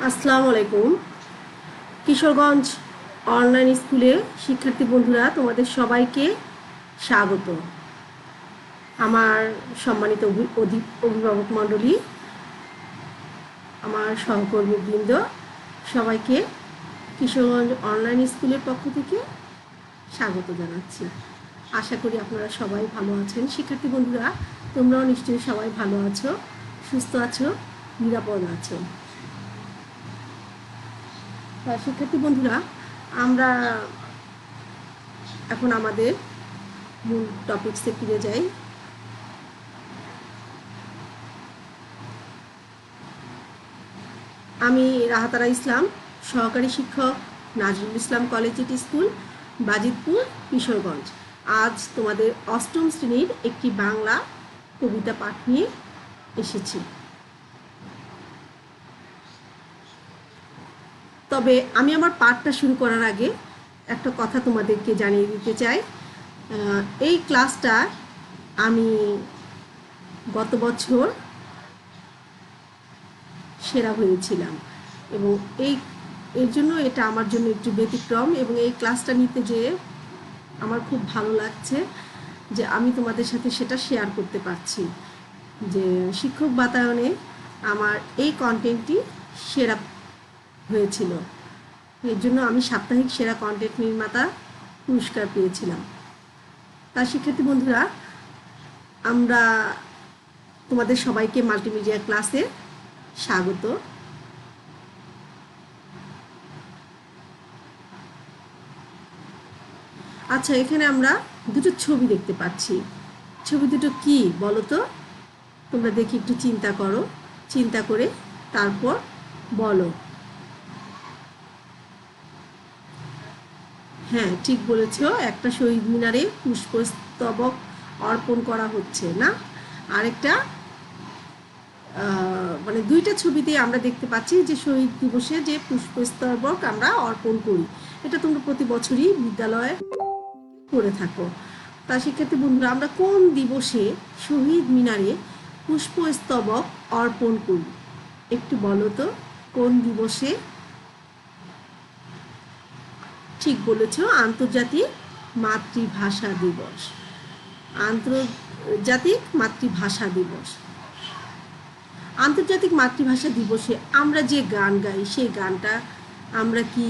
আসসালামু আলাইকুম। কিশোরগঞ্জ অনলাইন স্কুলের শিক্ষার্থী বন্ধুরা, তোমাদের সবাইকে স্বাগত। আমার সম্মানিত অভিভাবক মণ্ডলী, আমার সহকর্মীবৃন্দ, সবাইকে কিশোরগঞ্জ অনলাইন স্কুলের পক্ষ থেকে স্বাগত জানাচ্ছি। আশা করি আপনারা সবাই ভালো আছেন। শিক্ষার্থী বন্ধুরা, তোমরাও নিশ্চয়ই সবাই ভালো আছো, সুস্থ আছো, নিরাপদ আছো। শিক্ষার্থী বন্ধুরা, আমরা এখন আমাদের মূল টপিকসে ফিরে যাই। আমি রাহাতারা ইসলাম, সহকারী শিক্ষক, নাজরুল ইসলাম কলেজিয়েট স্কুল, বাজিতপুর, কিশোরগঞ্জ। আজ তোমাদের অষ্টম শ্রেণীর একটি বাংলা কবিতা পাঠ নিয়ে এসেছি। তবে আমি আমার পাঠটা শুরু করার আগে একটা কথা তোমাদেরকে জানিয়ে দিতে চাই। এই ক্লাসটা আমি গত বছর সেরা হয়েছিলাম এবং এর জন্য এটা আমার জন্য একটু ব্যতিক্রম, এবং এই ক্লাসটা নিতে যেয়ে আমার খুব ভালো লাগছে যে আমি তোমাদের সাথে সেটা শেয়ার করতে পারছি যে শিক্ষক বাতায়নে আমার এই কন্টেন্টটি সেরা হয়েছিল। এর জন্য আমি সাপ্তাহিক সেরা কন্টেন্ট নির্মাতা পুরস্কার পেয়েছিলাম। তা শিক্ষার্থী বন্ধুরা, আমরা তোমাদের সবাইকে মাল্টিমিডিয়া ক্লাসে স্বাগত। আচ্ছা, এখানে আমরা দুটো ছবি দেখতে পাচ্ছি। ছবি দুটো কি বলো তো? তোমরা দেখি একটু চিন্তা করো, চিন্তা করে তারপর বলো। হ্যাঁ, ঠিক বলেছ, একটা শহীদ মিনারে পুষ্পস্তবক অর্পণ করা হচ্ছে না, আরেকটা মানে দুইটা ছবিতে আমরা দেখতে পাচ্ছি যে শহীদ দিবসে যে পুষ্পস্তবক আমরা অর্পণ করি, এটা তোমরা প্রতি বছরই বিদ্যালয়ে করে থাকো। তা শিক্ষার্থী বন্ধুরা, আমরা কোন দিবসে শহীদ মিনারে পুষ্পস্তবক অর্পণ করি একটু বলো তো, কোন দিবসে? ঠিক বলেছ, আন্তর্জাতিক মাতৃভাষা দিবস। আন্তর্জাতিক মাতৃভাষা দিবস। আন্তর্জাতিক মাতৃভাষা দিবসে আমরা যে গান গাই, সেই গানটা আমরা কি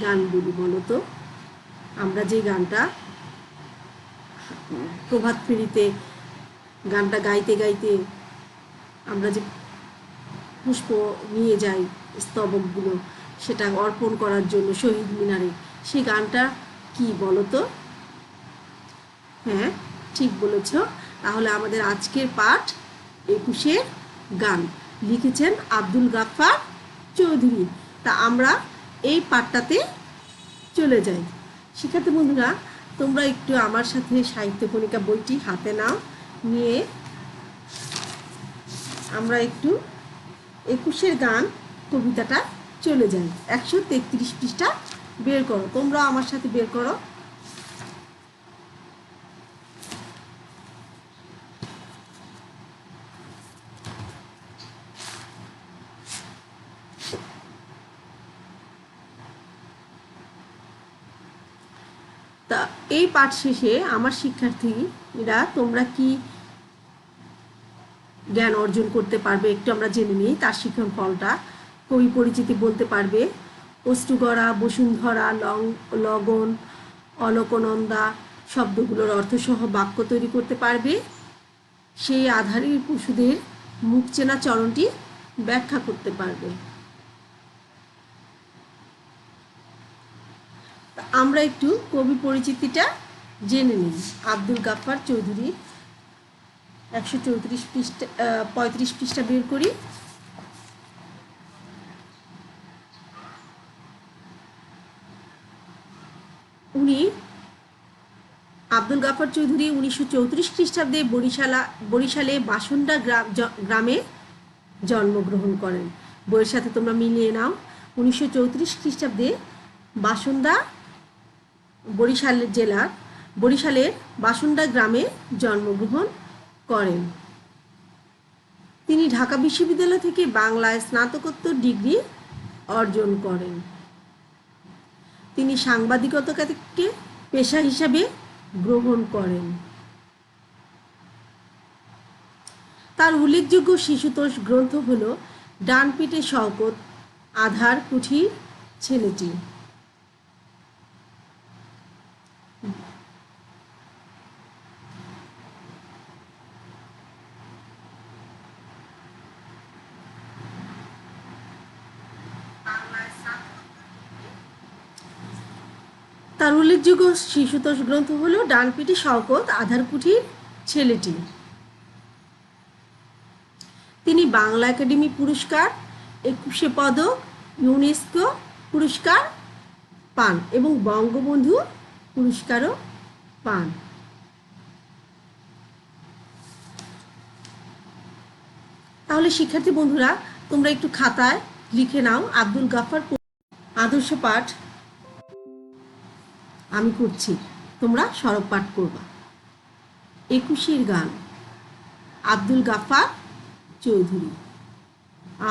গান বলি বলো তো? আমরা যে গানটা প্রভাত ফেরিতে গানটা গাইতে গাইতে আমরা যে পুষ্প নিয়ে যাই, স্তবকগুলো সেটা অর্পণ করার জন্য শহীদ মিনারে, সেই গানটা কি বলো তো? হ্যাঁ, ঠিক বলেছ। তাহলে আমাদের আজকের পাঠ 21-এর গান, লিখেছেন আব্দুল গাফফার চৌধুরী। তা আমরা এই পাঠটাতে চলে যাই। শিক্ষার্থী বন্ধুরা, তোমরা একটু আমার সাথে সাহিত্য কণিকা বইটি হাতে নাও, নিয়ে আমরা একটু 21-এর গান কবিতাটা চলে যাই। 133 পৃষ্ঠা বের করো, তোমরা আমার সাথে বের করো। তা এই পাঠ শেষে আমার শিক্ষার্থীরা তোমরা কি জ্ঞান অর্জন করতে পারবে একটু আমরা জেনে নিই তার শিক্ষণ ফলটা। কবি পরিচিতি বলতে পারবে, অষ্টুগড়া, বসুন্ধরা, লগন, অলকনন্দা শব্দগুলোর অর্থসহ বাক্য তৈরি করতে পারবে, সেই আধারের পশুদের মুখ চেনা চরণটি ব্যাখ্যা করতে পারবে। আমরা একটু কবি পরিচিতিটা জেনে নিই। আব্দুল গাফফার চৌধুরী, 134 পৃষ্ঠা 35 পৃষ্ঠা বের করি। আব্দুল গাফফার চৌধুরী 1934 খ্রিস্টাব্দে বরিশালে বাসন্ডা গ্রামে জন্মগ্রহণ করেন। বইয়ের সাথে তোমরা মিলিয়ে নাও। 1934 খ্রিস্টাব্দে বাসন্ডা বরিশালের বাসন্ডা গ্রামে জন্মগ্রহণ করেন। তিনি ঢাকা বিশ্ববিদ্যালয় থেকে বাংলায় স্নাতকোত্তর ডিগ্রি অর্জন করেন। তিনি সাংবাদিকতাকে পেশা হিসাবে গ্রহণ করেন। তার উল্লেখযোগ্য শিশুতোষ গ্রন্থ হল ডান পিঠে শওকত, আধার কুঠির ছেলেটি। তার উল্লেখযোগ্য শিশুতোষ গ্রন্থ হল ডান পিঠে শওকত, আধার কুঠির ছেলেটি। তিনি বাংলা একাডেমি পুরস্কার, 21শে পদক, ইউনেস্কো পুরস্কার পান এবং বঙ্গবন্ধু পুরস্কারও পান। তাহলে শিক্ষার্থী বন্ধুরা, তোমরা একটু খাতায় লিখে নাও। আব্দুল গাফফার আদর্শ পাঠ আমি করছি, তোমরা সরব পাঠ করবা। 21-এর গান, আব্দুল গাফফার চৌধুরী।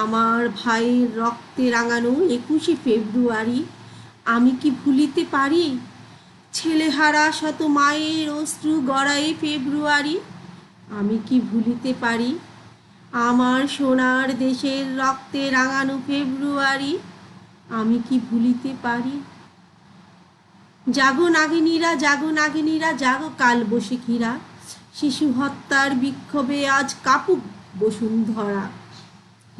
আমার ভাইয়ের রক্তে রাঙানো 21শে ফেব্রুয়ারি আমি কি ভুলিতে পারি? ছেলেহারা শত মায়ের অশ্রু গড়ায় ফেব্রুয়ারি আমি কি ভুলিতে পারি? আমার সোনার দেশের রক্তে রাঙানো ফেব্রুয়ারি আমি কি ভুলিতে পারি? জাগো নাগিনীরা, জাগো নাগিনীরা, জাগো কাল বৈশাখীরা, শিশু হত্যার বিক্ষোভে আজ কাপুক বসুন্ধরা।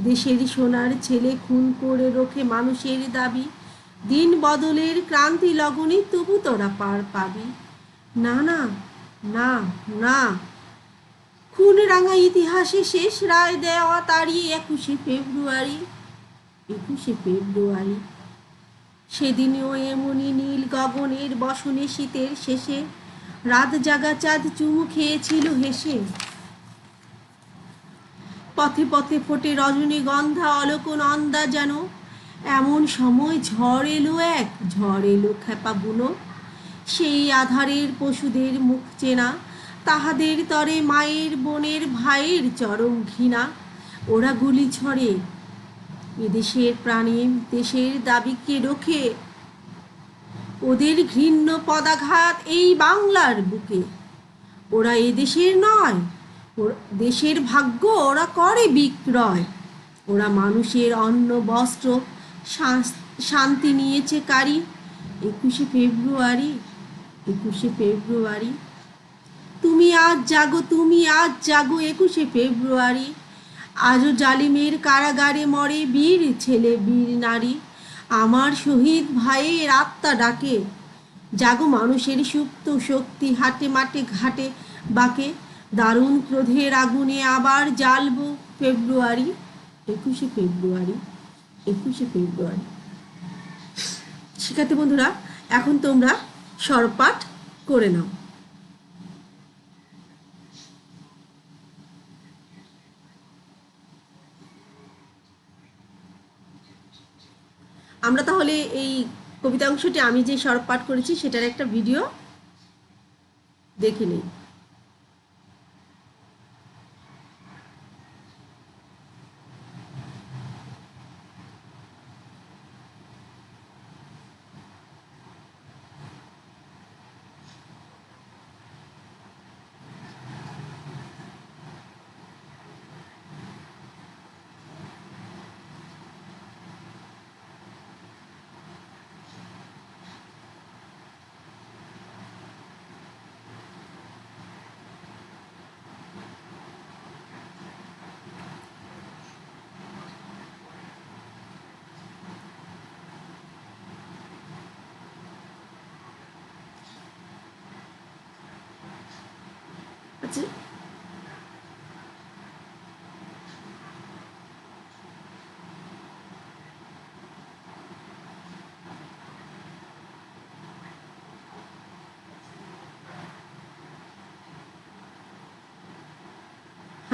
দেশের সোনার ছেলে খুন করে রোখে মানুষের দাবি, দিন বদলের ক্রান্তি লগনে তবু তোরা পার পাবি। না না না না, খুন রাঙা ইতিহাসে শেষ রায় দেওয়া তারই 21শে ফেব্রুয়ারি। 21শে ফেব্রুয়ারি সেদিনও এমনই নীল গগনের বসনে শীতের শেষে রাত জাগা চাঁদ চুমু খেয়েছিল হেসে। পথে পথে ফোটে রজনীগন্ধা অলকনন্দা যেন, এমন সময় ঝড় এলো, এক ঝড় এলো খেপা বুনো। সেই আধারের পশুদের মুখ চেনা, তাহাদের তরে মায়ের বোনের ভাইয়ের চরম ঘৃণা। ওরা গুলি ছড়ে এদেশের প্রাণে, দেশের দাবিকে রোখে, ওদের ঘৃণ্য পদাঘাত এই বাংলার বুকে। ওরা এদেশের নয়, দেশের ভাগ্য ওরা করে বিক্রয়। ওরা মানুষের অন্ন বস্ত্র শান্তি নিয়েছে কারি। 21শে ফেব্রুয়ারি, 21শে ফেব্রুয়ারি তুমি আজ জাগো, তুমি আজ জাগো 21শে ফেব্রুয়ারি। আজও জালিমের কারাগারে মরে বীর ছেলে বীর নারী। আমার শহীদ ভাইয়ের আত্মা ডাকে, জাগো মানুষের সুপ্ত শক্তি হাটে মাঠে ঘাটে বাকে। দারুণ ক্রোধের আগুনে আবার জ্বালবো ফেব্রুয়ারি। 21শে ফেব্রুয়ারি, 21শে ফেব্রুয়ারি। শিক্ষার্থী বন্ধুরা, এখন তোমরা সরব পাঠ করে নাও। আমরা তাহলে এই কবিতা অংশটি আমি যে সরব পাঠ করেছি সেটার একটা ভিডিও দেখে নিই। আচ্ছা,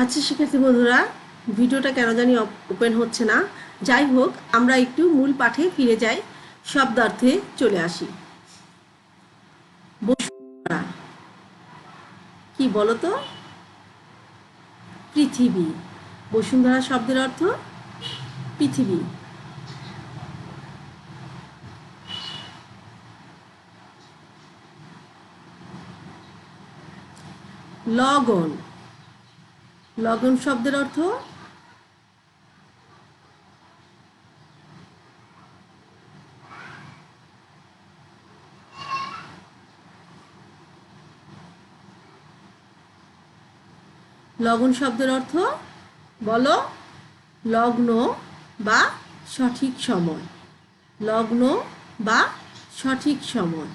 আচ্ছা শিক্ষার্থী বন্ধুরা, ভিডিওটা কেন জানি ওপেন হচ্ছে না। যাই হোক, আমরা একটু মূল পাঠে ফিরে যাই, শব্দার্থে চলে আসি। বসুন্ধরা কি বলতো? পৃথিবী। বসুন্ধরা শব্দের অর্থ পৃথিবী। লগন, লগন শব্দের অর্থ লগন শব্দের অর্থ বলো, লগ্ন বা সঠিক সময়, লগ্ন বা সঠিক সময়।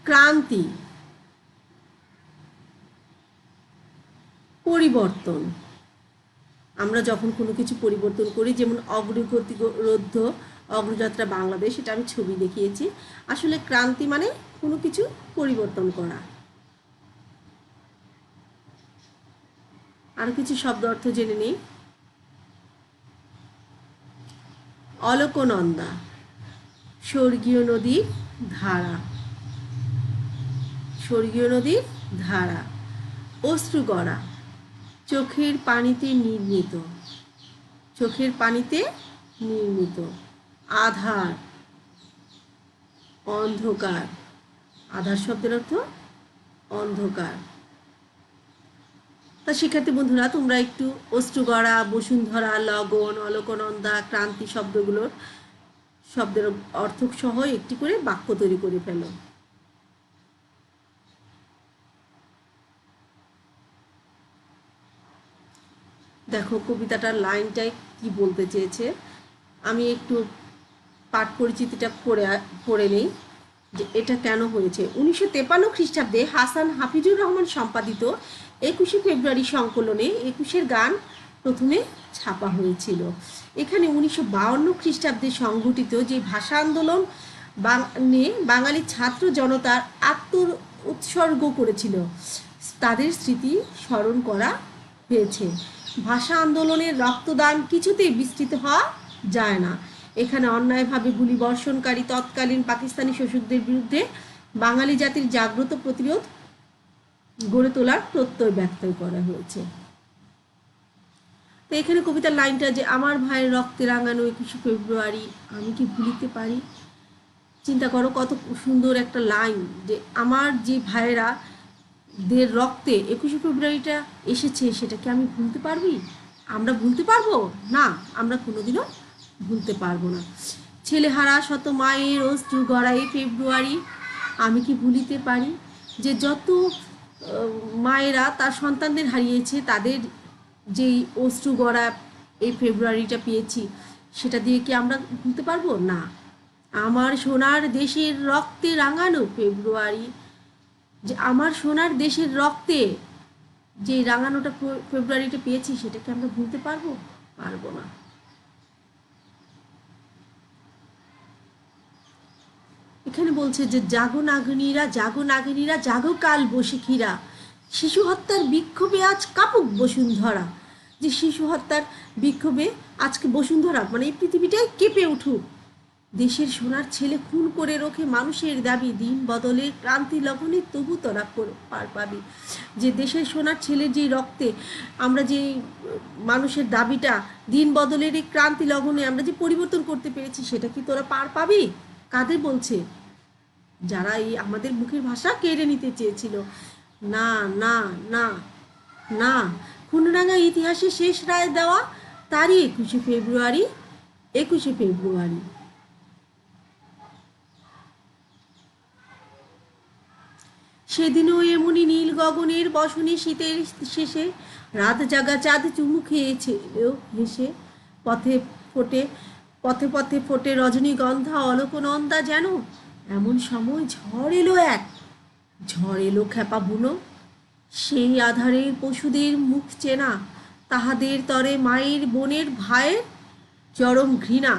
ক্রান্তি, পরিবর্তন। আমরা যখন কোনো কিছু পরিবর্তন করি, যেমন অগ্রগতিরোধ অগ্রযাত্রা বাংলাদেশ, এটা আমি ছবি দেখিয়েছি। আসলে ক্রান্তি মানে কোনো কিছু পরিবর্তন করা। আরো কিছু শব্দ অর্থ জেনে নিই। অলকনন্দা, স্বর্গীয় নদীর ধারা, স্বর্গীয় নদীর ধারা। অশ্রুগড়া, চোখের পানিতে নির্মিত, চোখের পানিতে নির্মিত। আধার, অন্ধকার, আধার শব্দের অর্থ অন্ধকার। তা শিক্ষার্থী বন্ধুরা, তোমরা একটু অশ্রুগড়া, বসুন্ধরা, লগন, অলকনন্দা, ক্রান্তি শব্দের অর্থ সহ একটি করে বাক্য তৈরি করে ফেলো। দেখো কবিতাটার লাইনটাই কি বলতে চেয়েছে। আমি একটু পাঠ পরিচিতিটা পড়ে নেই যে এটা কেন হয়েছে। 1953 খ্রিস্টাব্দে হাসান হাফিজুর রহমান সম্পাদিত 21শে ফেব্রুয়ারি সংকলনে 21-এর গান প্রথমে ছাপা হয়েছিল। এখানে 1952 খ্রিস্টাব্দে সংঘটিত যে ভাষা আন্দোলন বাঙালি ছাত্র জনতার উৎসর্গ করেছিল, তাদের স্মৃতি স্মরণ করা হয়েছে। ভাষা আন্দোলনের রক্তদান কিছুতেই বিস্তৃত হওয়া যায় না। এখানে অন্যায়ভাবে গুলি বর্ষণকারী তৎকালীন পাকিস্তানি শোষকদের বিরুদ্ধে বাঙালি জাতির জাগ্রত প্রতিরোধ গড়ে তোলার প্রত্যয় ব্যক্ত করা হয়েছে। তো এখানে কবিতার লাইনটা যে আমার ভাইয়ের রক্তে রাঙানো 21শে ফেব্রুয়ারি আমি কি ভুলিতে পারি। চিন্তা করো কত সুন্দর একটা লাইন, যে আমার যে ভাইয়েরা দের রক্তে 21শে ফেব্রুয়ারিটা এসেছে, সেটাকে আমি ভুলতে পারবি? আমরা ভুলতে পারবো না, আমরা কোনোদিনও ভুলতে পারবো না। ছেলেহারা শত মায়ের অশ্রু গড়াই ফেব্রুয়ারি আমি কি ভুলিতে পারি। যে যত মায়েরা তার সন্তানদের হারিয়েছে, তাদের যেই অশ্রু গড়া এই ফেব্রুয়ারিটা পেয়েছি, সেটা দিয়ে কি আমরা ভুলতে পারবো না। আমার সোনার দেশের রক্তে রাঙানো ফেব্রুয়ারি, যে আমার সোনার দেশের রক্তে যে রাঙানোটা ফেব্রুয়ারিটা পেয়েছি, সেটাকে আমরা ভুলতে পারবো? পারবো না। এখানে বলছে যে জাগো নাগিনীরা, জাগো নাগিনীরা, জাগো কাল বসিখিরা, শিশু হত্যার বিক্ষোভে আজ কাপুক বসুন্ধরা। যে শিশু হত্যার বিক্ষোভে আজকে বসুন্ধরা মানে এই পৃথিবীটাই কেঁপে উঠুক। দেশের সোনার ছেলে খুন করে রোখে মানুষের দাবি, দিন বদলের ক্রান্তি লগ্নে তবু তোরা পার পাবি। যে দেশের সোনার ছেলের যে রক্তে আমরা যে মানুষের দাবিটা, দিন বদলের এই ক্রান্তি লগ্নে আমরা যে পরিবর্তন করতে পেরেছি, সেটা কি তোরা পার পাবি? কাদের বলছে? যারা এই আমাদের মুখের ভাষা কেড়ে নিতে চেয়েছিল। না না না না, খুনরাঙা ইতিহাসে শেষ রায় দেওয়া তারই 21শে ফেব্রুয়ারি, 21শে ফেব্রুয়ারি। সেদিনও এমনি নীল গগনের বসনে শীতের শেষে রাত জাগা চাঁদ চুমু খেয়েছিল হেসে। পথে পথে পথে ফোটে রজনীগন্ধা অলকনন্দা যেন। এমন সময় ঝড় এলো ঝড় এলো খেপা বুনো। সেই আধারে পশুদের মুখ চেনা, তাহাদের তরে মায়ের বোনের ভাইয়ের চরম ঘৃণা।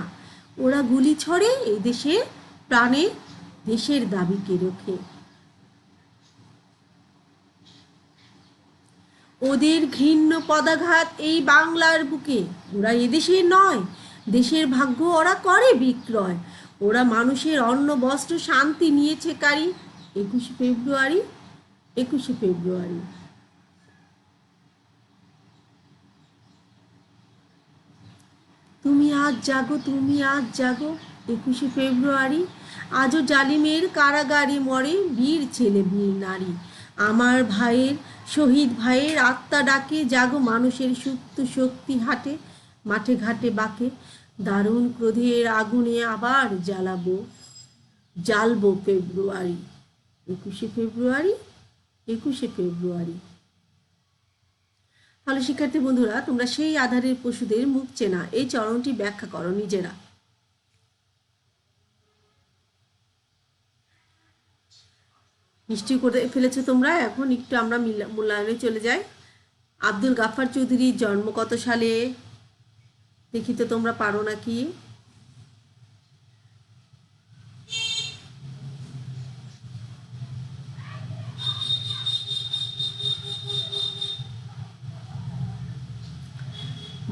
ওরা গুলি ছড়ে এই দেশে প্রাণে, দেশের দাবিকে রক্ষে। ওদের ঘৃণ্য পদাঘাত এই বাংলার বুকে, ওরা এদেশের নয়, দেশের ভাগ্য ওরা করে বিক্রয়। ওরা মানুষের অন্ন বস্ত্র শান্তি নিয়েছে কারি, 21শে ফেব্রুয়ারি, 21শে ফেব্রুয়ারি। আজ জাগো, তুমি আজ জাগো। 21শে ফেব্রুয়ারি, আজও জালিমের কারাগারে মরে বীর ছেলে বীর নারী। আমার ভাইয়ের, শহীদ ভাইয়ের আত্মা ডাকে, জাগো মানুষের সুপ্ত শক্তি হাটে, মাঠে ঘাটে বাকে। দারুণ ক্রোধের আগুনে আবার জ্বালবো ফেব্রুয়ারি। 21শে ফেব্রুয়ারি, 21শে ফেব্রুয়ারি। তাহলে শিক্ষার্থী বন্ধুরা, তোমরা সেই আধারের পশুদের মুখ চেনা এই চরণটি ব্যাখ্যা করো নিজেরা। নিশ্চয়ই করে ফেলেছো তোমরা। এখন একটু আমরা মূল্যায়নে চলে যাই। আব্দুল গাফফার চৌধুরীর জন্ম কত সালে? দেখি তো তোমরা পারো নাকি।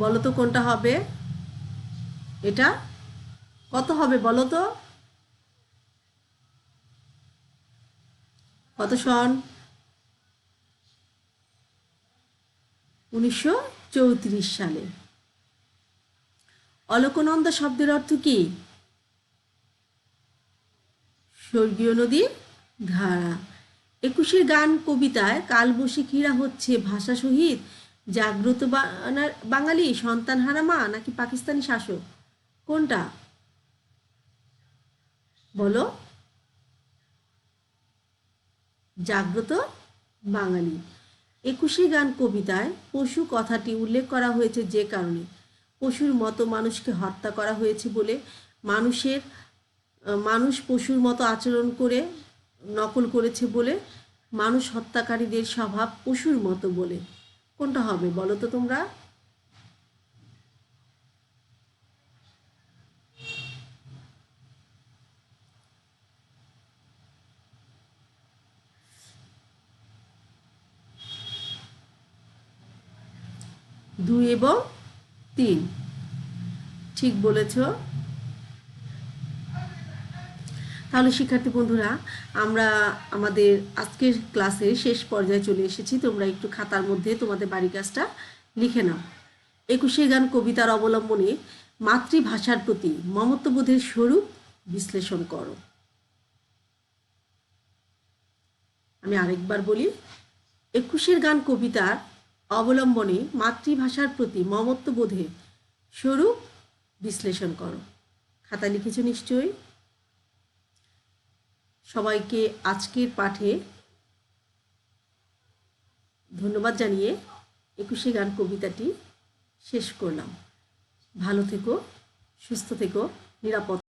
বলো তো কোনটা হবে? এটা কত হবে বলো তো? কত সন? 1934 সালে। অলকনন্দা শব্দের অর্থ কি? স্বর্গীয় নদীর ধারা। 21শে গান কবিতায় কালবৈশাখীরা হচ্ছে ভাষা শহীদ, জাগ্রত বাঙালি, সন্তানহারা মা, নাকি পাকিস্তানি শাসক? কোনটা বলো? জাগ্রত বাঙালি। 21শে গান কবিতায় পশু কথাটি উল্লেখ করা হয়েছে যে কারণে, পশুর মতো মানুষকে হত্যা করা হয়েছে বলে, মানুষ পশুর মতো আচরণ করে নকল করেছে বলে, মানুষ হত্যাকারীদের স্বভাব পশুর মতো বলে। কোনটা হবে বলো তো তোমরা? দুই এবং তিন, ঠিক বলেছ। তাহলে শিক্ষার্থী বন্ধুরা, আমরা আমাদের আজকের ক্লাসের শেষ পর্যায়ে চলে এসেছি। তোমরা একটু খাতার মধ্যে তোমাদের বাড়ি কাজটা লিখে নাও। 21শে গান কবিতার অবলম্বনে মাতৃভাষার প্রতি মমত্ববোধের স্বরূপ বিশ্লেষণ করো। আমি আরেকবার বলি, 21শের গান কবিতার অবলম্বনে মাতৃভাষার প্রতি মমত্ববোধের স্বরূপ বিশ্লেষণ করো। খাতা লিখেছো নিশ্চয়ই। সবাইকে আজকের পাঠে ধন্যবাদ জানিয়ে 21শে গান কবিতাটি শেষ করলাম। ভালো থেকো, সুস্থ থেকো, নিরাপদ